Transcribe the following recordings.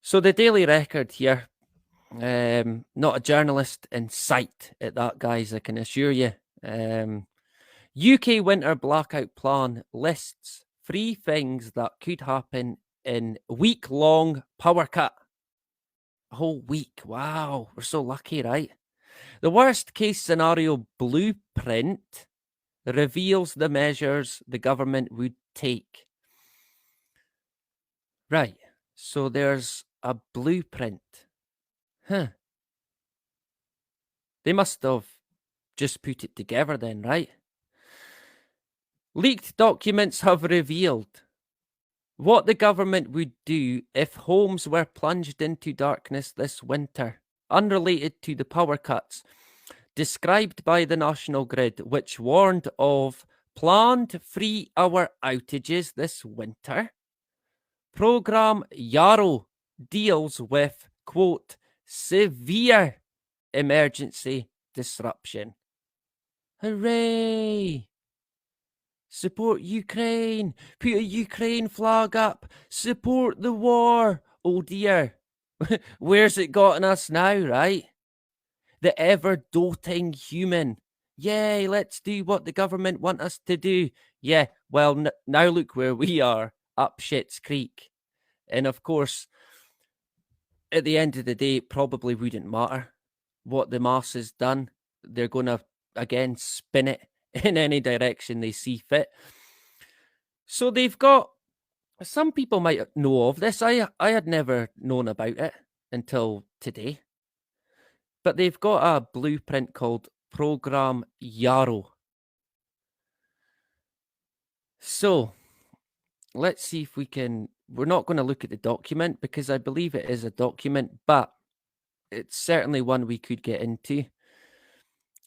So the Daily Record here, not a journalist in sight at that, guys, I can assure you. UK winter blackout plan lists 3 things that could happen in week-long power cut. A whole week. Wow, we're so lucky, right? The worst case scenario blueprint reveals the measures the government would take. Right, so there's a blueprint. Huh. They must have just put it together then, right? Leaked documents have revealed what the government would do if homes were plunged into darkness this winter, unrelated to the power cuts, described by the National Grid, which warned of planned 3-hour outages this winter. Programme Yarrow deals with, quote, severe emergency disruption. Hooray! Support Ukraine. Put a Ukraine flag up. Support the war. Oh dear. Where's it gotten us now, right? The ever-doting human. Yay, let's do what the government want us to do. Yeah, well, now look where we are, up Schitt's Creek. And of course, at the end of the day, it probably wouldn't matter what the masses done. They're going to, again, spin it in any direction they see fit. So they've got, some people might know of this. I had never known about it until today. But they've got a blueprint called Programme Yarrow. So let's see if we can, we're not going to look at the document because I believe it is a document, but it's certainly one we could get into.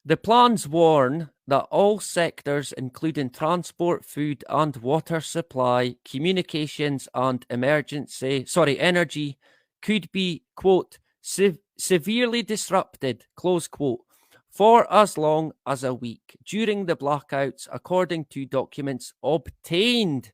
The plans warn that all sectors, including transport, food and water supply, communications and energy, could be, quote, severely disrupted, close quote, for as long as a week during the blackouts, according to documents obtained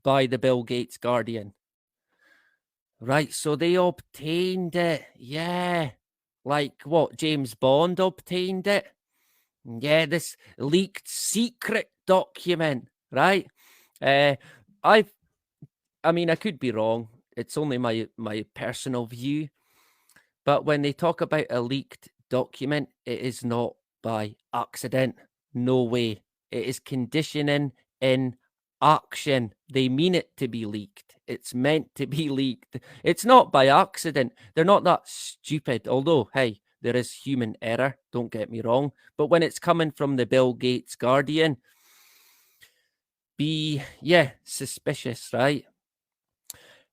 by the Bill Gates Guardian. Right, so they obtained it. Yeah. Like what, James Bond obtained it? Yeah, this leaked secret document, right? I could be wrong. It's only my personal view. But when they talk about a leaked document, it is not by accident. No way. It is conditioning in action. They mean it to be leaked. It's meant to be leaked. It's not by accident. They're not that stupid. Although, hey, there is human error. Don't get me wrong. But when it's coming from the Bill Gates Guardian, be, suspicious, right?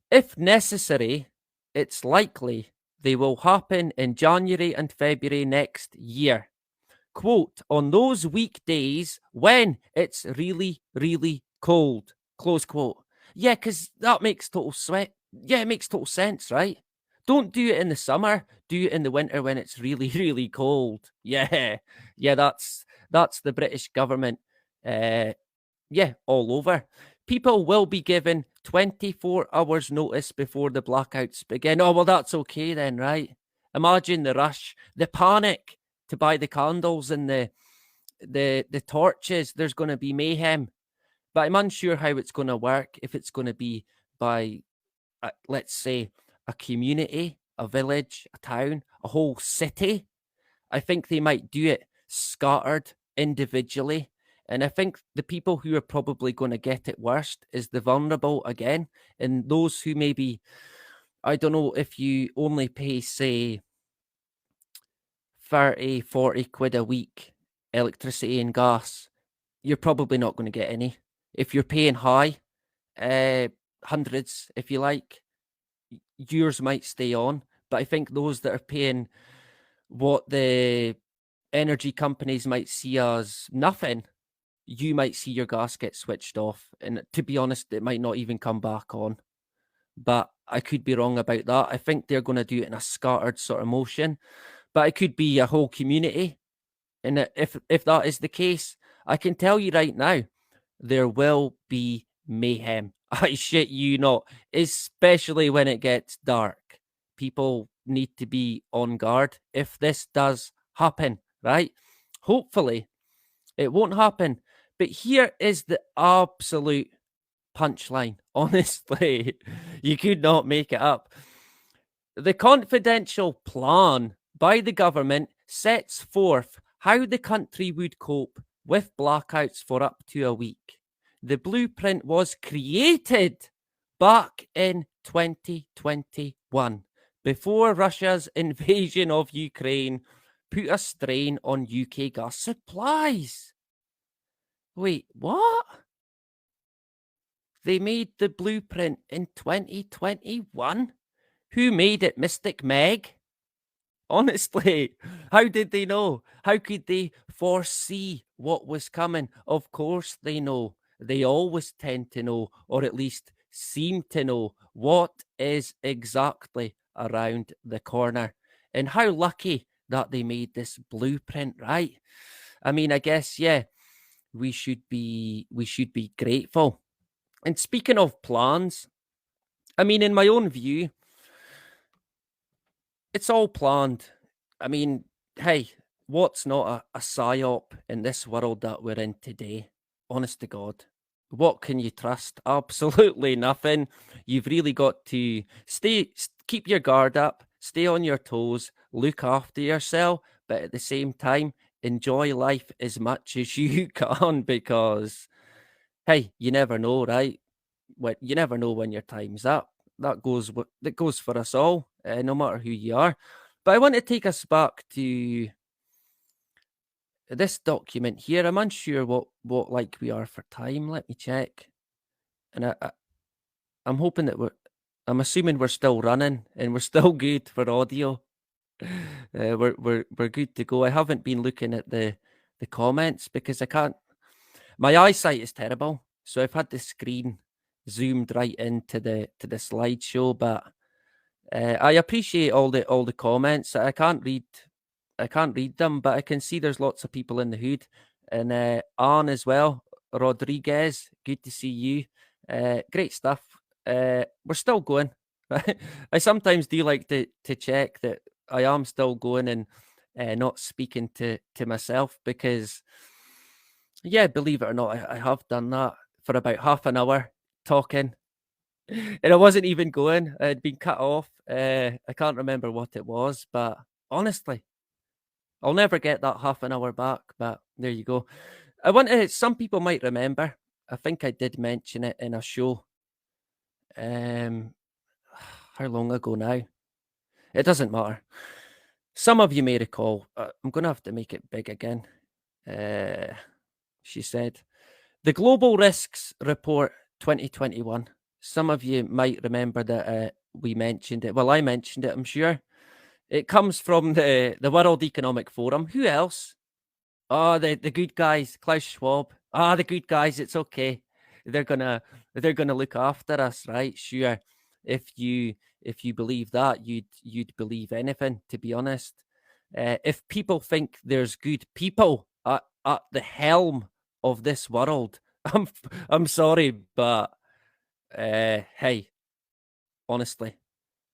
If necessary, it's likely they will happen in January and February next year. Quote, on those weekdays when it's really, really cold. Close quote. Yeah, because that makes total it makes total sense, right? Don't do it in the summer. Do it in the winter when it's really, really cold. Yeah, that's the British government. All over. People will be given 24 hours notice before the blackouts begin. Oh, well, that's okay then, right? Imagine the rush, the panic to buy the candles and the torches. There's going to be mayhem. But I'm unsure how it's going to work, if it's going to be by, let's say, a community, a village, a town, a whole city. I think they might do it scattered individually. And I think the people who are probably going to get it worst is the vulnerable again. And those who maybe, I don't know, if you only pay, say, 30, 40 quid a week, electricity and gas, you're probably not going to get any. If you're paying high, hundreds, if you like, yours might stay on. But I think those that are paying what the energy companies might see as nothing, you might see your gas get switched off. And to be honest, it might not even come back on. But I could be wrong about that. I think they're going to do it in a scattered sort of motion. But it could be a whole community. And if that is the case, I can tell you right now, there will be mayhem. I shit you not, especially when it gets dark. people need to be on guard if this does happen, right? Hopefully, it won't happen. But here is the absolute punchline. Honestly, you could not make it up. The confidential plan by the government sets forth how the country would cope with blackouts for up to a week. The blueprint was created back in 2021, before Russia's invasion of Ukraine put a strain on UK gas supplies. Wait, what? They made the blueprint in 2021? Who made it, Mystic Meg? Honestly, how did they know? How could they foresee what was coming? Of course they know. They always tend to know, or at least seem to know, what is exactly around the corner. And how lucky that they made this blueprint, right? I mean, I guess, yeah, we should be grateful. And speaking of plans, I mean, in my own view, it's all planned. I mean, hey, what's not a psyop in this world that we're in today? Honest to God. What can you trust? Absolutely nothing. You've really got to keep your guard up, stay on your toes, look after yourself, but at the same time, enjoy life as much as you can, because, hey, you never know, right? You never know when your time's up. That goes for us all, no matter who you are. But I want to take us back to this document here. I'm unsure what like we are for time. Let me check. And I'm hoping that I'm assuming we're still running and we're still good for audio. We're good to go. I haven't been looking at the comments because I can't. My eyesight is terrible, so I've had the screen zoomed right into the slideshow. But I appreciate all the comments. I can't read them, but I can see there's lots of people in the hood, and Anne as well. Rodriguez, good to see you. Great stuff. We're still going. I sometimes do like to check that I am still going and not speaking to myself, because, yeah, believe it or not, I have done that for about half an hour talking, and I wasn't even going. I'd been cut off. I can't remember what it was, but honestly, I'll never get that half an hour back. But there you go. I want to. Some people might remember. I think I did mention it in a show. How long ago now? It doesn't matter. Some of you may recall. I'm going to have to make it big again. She said, the Global Risks Report 2021. Some of you might remember that we mentioned it. Well, I mentioned it, I'm sure. It comes from the World Economic Forum. Who else? Oh, the good guys, Klaus Schwab. The good guys. It's okay. They're gonna look after us, right? Sure. If you believe that, you'd believe anything, to be honest. If people think there's good people at the helm of this world, I'm sorry, but hey, honestly,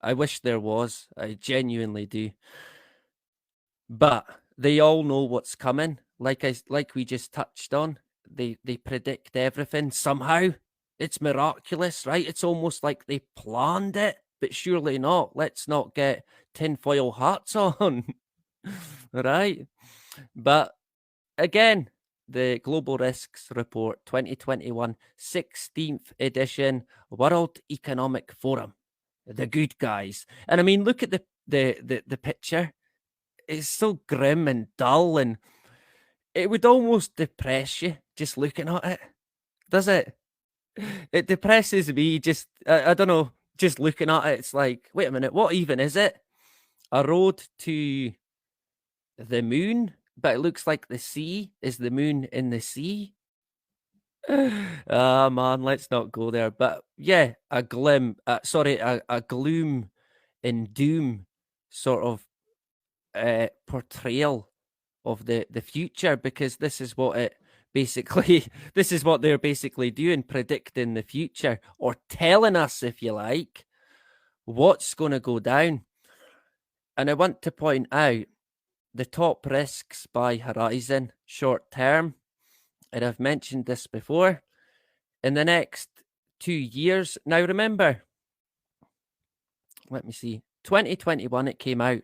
I wish there was. I genuinely do. But they all know what's coming. Like we just touched on, they predict everything somehow. It's miraculous, right? It's almost like they planned it, but surely not. Let's not get tinfoil hats on, right? But again, the Global Risks Report 2021, 16th edition, World Economic Forum. The good guys. And I mean, look at the picture. It's so grim and dull, and it would almost depress you just looking at it. Does it? It depresses me just, I don't know, just looking at it. It's like, wait a minute, what even is it? A road to the moon, but it looks like the sea. Is the moon in the sea? Man, let's not go there. But yeah, a gloom and doom sort of portrayal of the future, because this is what it basically this is what they're basically doing, predicting the future, or telling us, if you like, what's going to go down. And I want to point out the top risks by horizon short term, and I've mentioned this before, in the next 2 years. Now remember, let me see, 2021 it came out.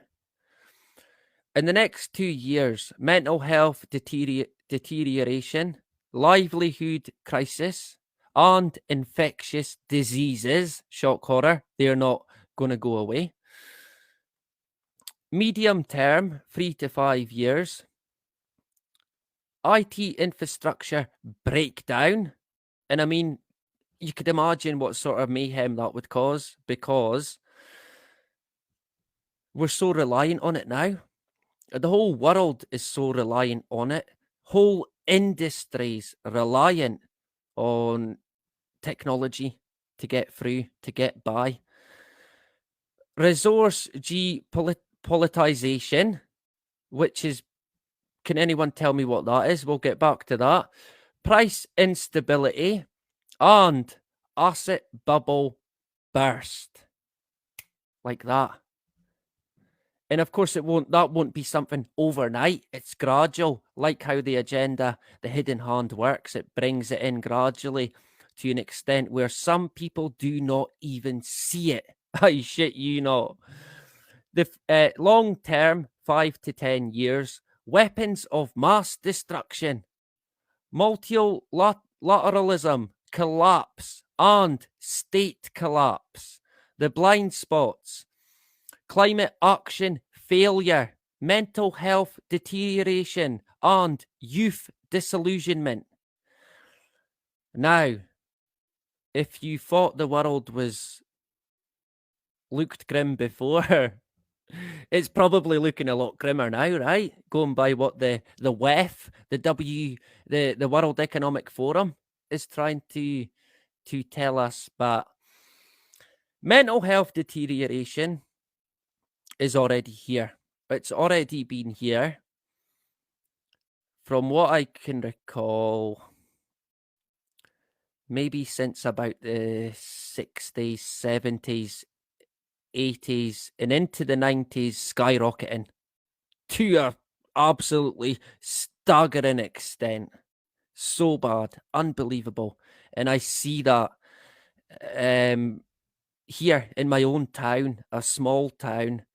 In the next 2 years, mental health deterioration, livelihood crisis, and infectious diseases, shock horror, they're not going to go away. Medium term, 3 to 5 years, IT infrastructure breakdown. And I mean, you could imagine what sort of mayhem that would cause, because we're so reliant on it now. The whole world is so reliant on it. Whole industries reliant on technology to get through, to get by. Resource politicization, which is, can anyone tell me what that is? We'll get back to that. Price instability and asset bubble burst. Like that. And of course, that won't be something overnight. It's gradual, like how the agenda, the hidden hand works. It brings it in gradually to an extent where some people do not even see it. I shit you not. The long term, 5 to 10 years, weapons of mass destruction, multilateralism, collapse, and state collapse, the blind spots, climate action failure, mental health deterioration, and youth disillusionment. Now, if you thought the world looked grim before, it's probably looking a lot grimmer now, right? Going by what the WEF, the World Economic Forum is trying to tell us. But mental health deterioration is already here. It's already been here. From what I can recall, maybe since about the 60s, 70s, 80s, and into the 90s, skyrocketing to a absolutely staggering extent. So bad, unbelievable. And I see that here in my own town, a small town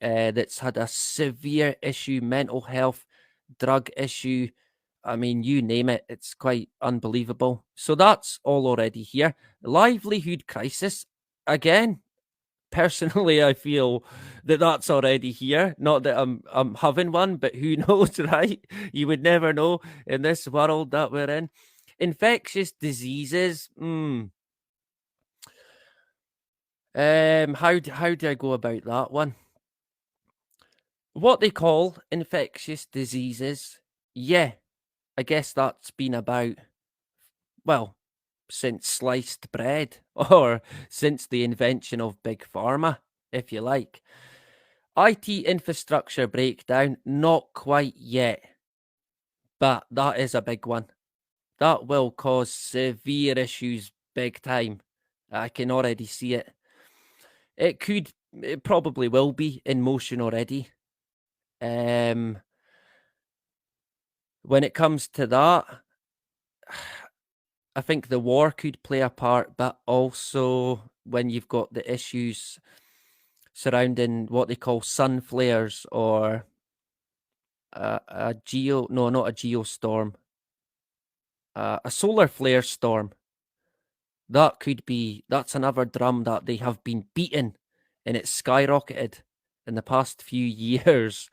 that's had a severe issue, mental health, drug issue. I mean, you name it, it's quite unbelievable. So that's all already here. Livelihood crisis, again, personally, I feel that that's already here. Not that I'm having one, but who knows, right? You would never know in this world that we're in. Infectious diseases. How do I go about that one? What they call infectious diseases, yeah, I guess that's been about, well, since sliced bread, or since the invention of Big Pharma, if you like. IT infrastructure breakdown, not quite yet, but that is a big one. That will cause severe issues big time. I can already see it. It probably will be in motion already. When it comes to that, I think the war could play a part, but also when you've got the issues surrounding what they call sun flares, or not a geostorm, a solar flare storm. That's another drum that they have been beaten, and it's skyrocketed in the past few years.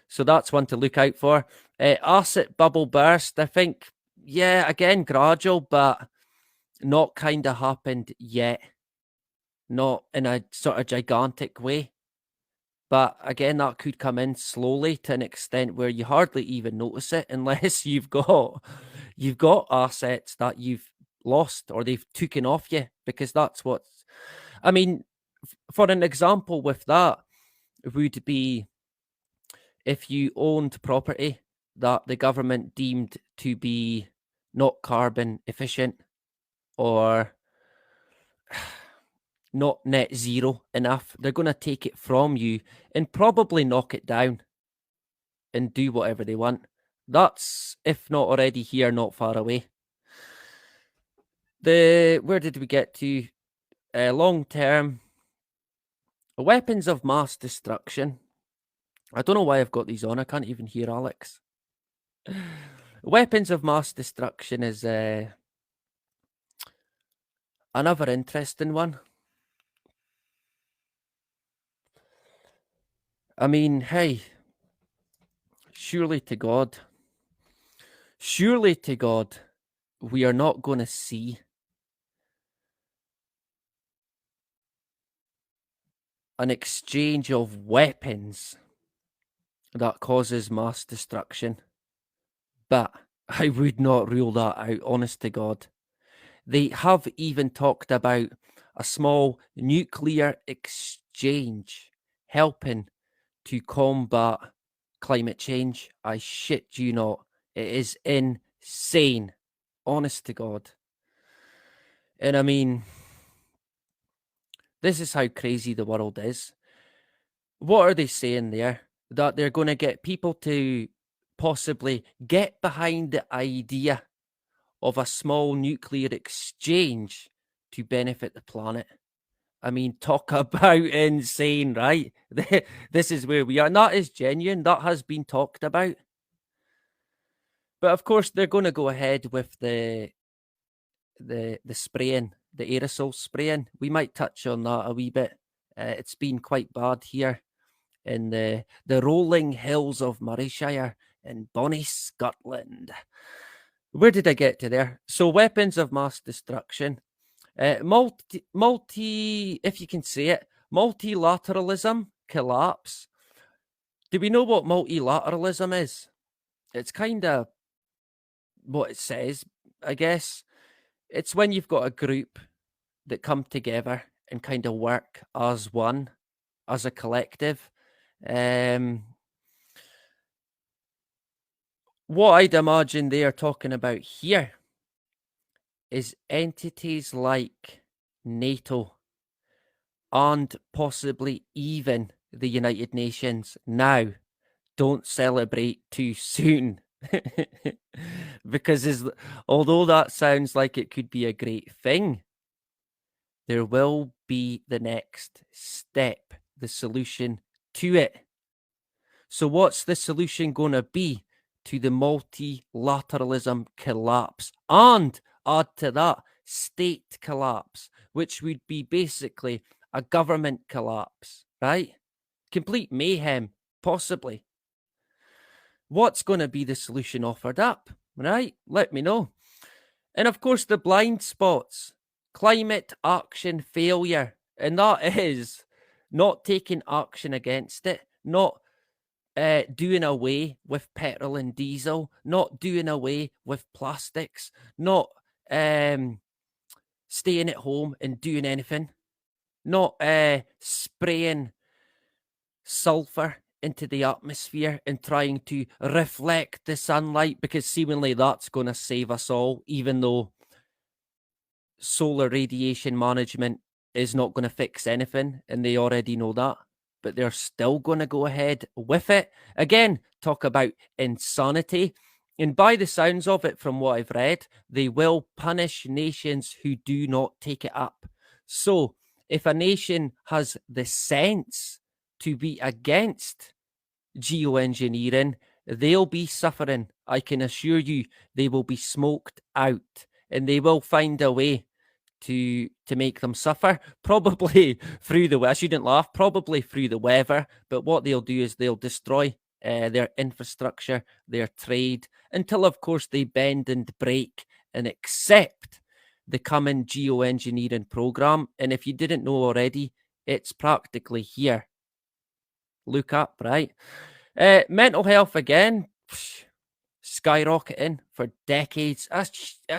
So that's one to look out for. Asset bubble burst, I think, yeah, again, gradual, but not kind of happened yet. Not in a sort of gigantic way. But again, that could come in slowly to an extent where you hardly even notice it unless you've got assets that you've lost or they've taken off you, because that's what, I mean, for an example with that would be if you owned property that the government deemed to be not carbon efficient, or not net zero enough. They're going to take it from you and probably knock it down and do whatever they want. That's, if not already here, not far away. Where did we get to? Long term weapons of mass destruction. I don't know why I've got these on. I can't even hear Alex. Weapons of mass destruction is another interesting one. I mean, hey, surely to God, we are not going to see an exchange of weapons that causes mass destruction. But I would not rule that out, honest to God. They have even talked about a small nuclear exchange helping to combat climate change. I shit you not. It is insane, honest to God. And I mean, this is how crazy the world is. What are they saying there? That they're going to get people to possibly get behind the idea of a small nuclear exchange to benefit the planet. I mean, talk about insane, right? This is where we are. And that is genuine. That has been talked about. But of course, they're going to go ahead with the spraying, the aerosol spraying. We might touch on that a wee bit. It's been quite bad here in the rolling hills of Murrayshire in bonnie Scotland. Where did I get to there? So weapons of mass destruction. Multi, if you can say it, multilateralism collapse. Do we know what multilateralism is? It's kind of what it says, I guess. It's when you've got a group that come together and kind of work as one, as a collective. What I'd imagine they are talking about here is entities like NATO and possibly even the United Nations. Now, don't celebrate too soon. Because although that sounds like it could be a great thing, there will be the next step, the solution to it. So what's the solution going to be to the multilateralism collapse? And add to that, state collapse, which would be basically a government collapse, right? Complete mayhem, possibly. What's going to be the solution offered up, right? Let me know. And of course, the blind spots, climate action failure. And that is not taking action against it, not doing away with petrol and diesel, not doing away with plastics, not staying at home and doing anything, not spraying sulfur into the atmosphere and trying to reflect the sunlight, because seemingly that's going to save us all, even though solar radiation management is not going to fix anything, and they already know that. But they're still going to go ahead with it. Again, talk about insanity. And by the sounds of it, from what I've read, they will punish nations who do not take it up. So if a nation has the sense to be against geoengineering, they'll be suffering. I can assure you, they will be smoked out, and they will find a way to make them suffer, probably through I shouldn't laugh, probably through the weather. But what they'll do is they'll destroy their infrastructure, their trade, until, of course, they bend and break and accept the coming geoengineering program. And if you didn't know already, it's practically here. Look up, right? Mental health again, skyrocketing for decades. A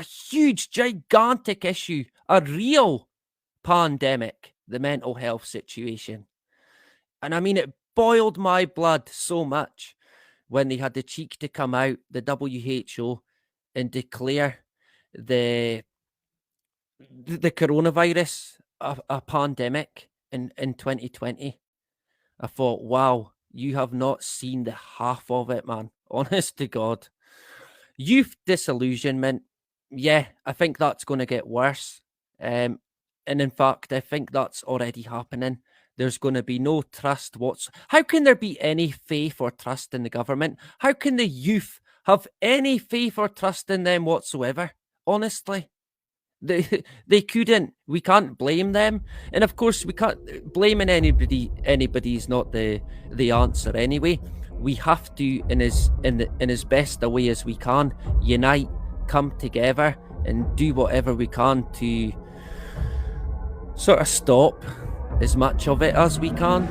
huge, gigantic issue, a real pandemic, the mental health situation. And I mean, it boiled my blood so much when they had the cheek to come out, the WHO, and declare the coronavirus a pandemic in 2020, I thought, wow, you have not seen the half of it, man. Honest to God. Youth disillusionment, yeah, I think that's going to get worse. Um, and in fact, I think that's already happening. There's going to be no trust. How can there be any faith or trust in the government? How can the youth have any faith or trust in them whatsoever? Honestly, they couldn't. We can't blame them, and of course, we can't blaming anybody. Anybody is not the answer anyway. We have to, in as best a way as we can, unite, come together, and do whatever we can to sort of stop as much of it as we can.